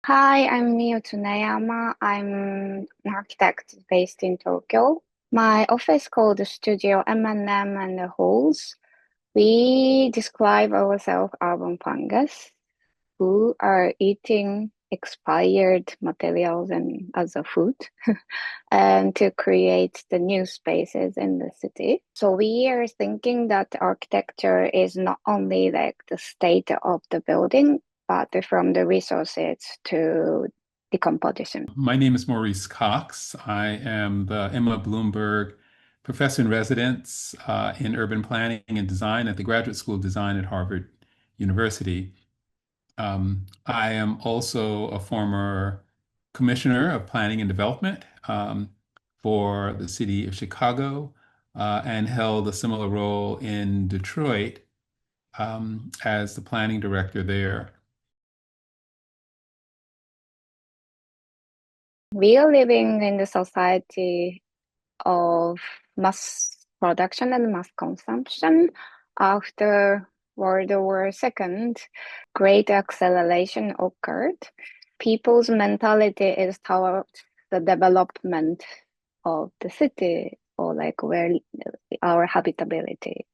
Hi, I'm Mio Tsuneyama. I'm an architect based in Tokyo. My office called Studio M&M and the Halls. We describe ourselves urban fungus who are eating expired materials and as a food and to create the new spaces in the city. So we are thinking that architecture is not only like the state of the building, but from the resources to decomposition. My name is Maurice Cox. I am the Emma Bloomberg Professor in Residence in Urban Planning and Design at the Graduate School of Design at Harvard University. I am also a former Commissioner of Planning and Development for the city of Chicago and held a similar role in Detroit as the planning director there. We are living in the society of mass production and mass consumption. After World War II, great acceleration occurred. People's mentality is towards the development of the city or like where our habitability.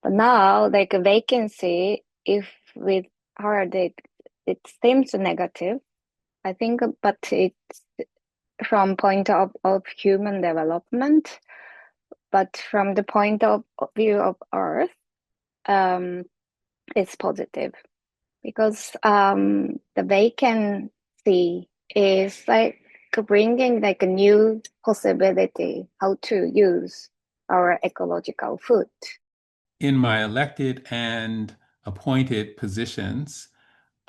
But now, like a vacancy, if we heard it, it seems negative. I think, but it's from point of human development, but from the point of view of Earth, um, it's positive because the vacancy is like bringing like a new possibility how to use our ecological food. In my elected and appointed positions,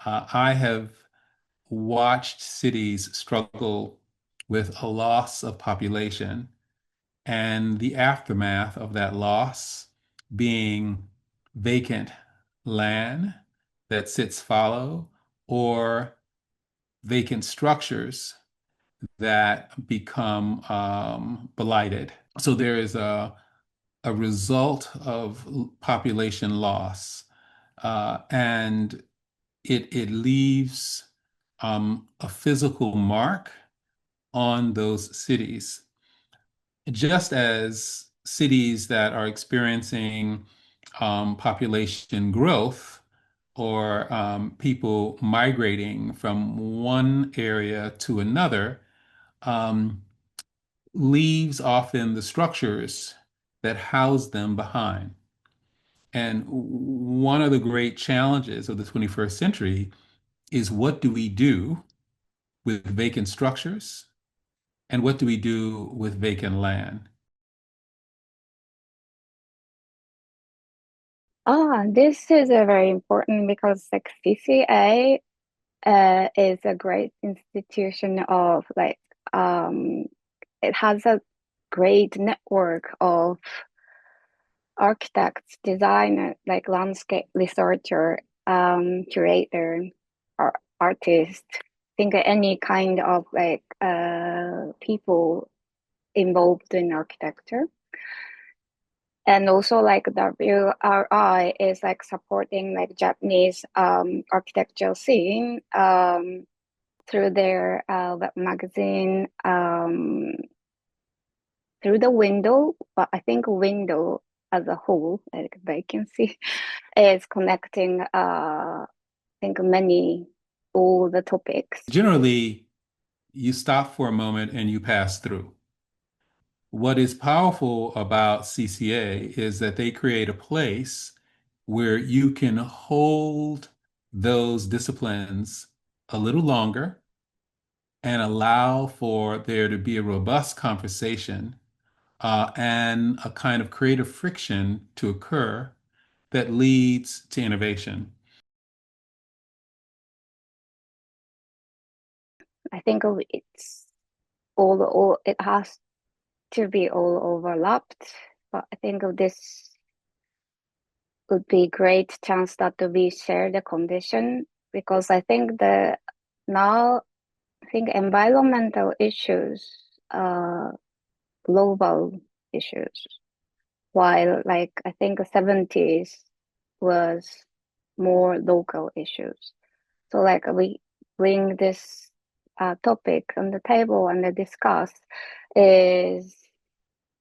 I have watched cities struggle with a loss of population and the aftermath of that loss being vacant land that sits fallow or vacant structures that become blighted. So there is a result of population loss, and it leaves a physical mark on those cities, just as cities that are experiencing population growth or people migrating from one area to another um, leaves often the structures that house them behind. And one of the great challenges of the 21st century is what do we do with vacant structures and what do we do with vacant land? This is a very important because like CCA is a great institution of like it has a great network of architects, designers, like landscape researcher, curator, artist. Think any kind of like people involved in architecture. And also like WRI is like supporting like Japanese architectural scene through their web magazine through the window, but I think window as a whole, like vacancy, is connecting I think many all the topics. Generally, you stop for a moment and you pass through. What is powerful about CCA is that they create a place where you can hold those disciplines a little longer and allow for there to be a robust conversation and a kind of creative friction to occur that leads to innovation. I think it's all it has to be all overlapped, but I think this would be great chance that we share the condition because I think the now I think environmental issues are global issues, while like I think the 70s was more local issues. So like bring this topic on the table and discuss is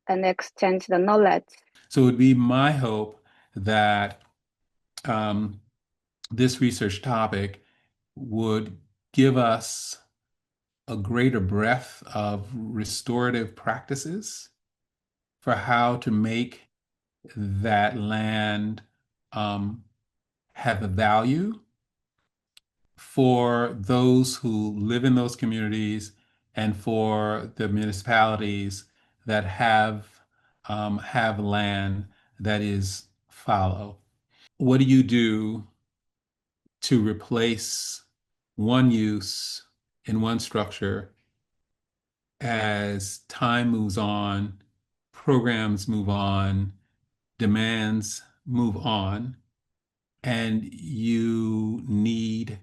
and exchange the knowledge. So it would be my hope that um, this research topic would give us a greater breadth of restorative practices for how to make that land have a value for those who live in those communities and for the municipalities that have land that is fallow. What do you do to replace one use in one structure as time moves on, programs move on, demands move on, and you need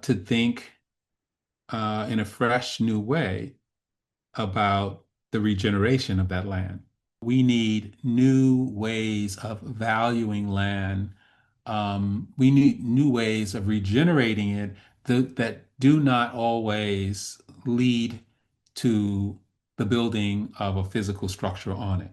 to think in a fresh new way about the regeneration of that land. We need new ways of valuing land. We need new ways of regenerating it that do not always lead to the building of a physical structure on it.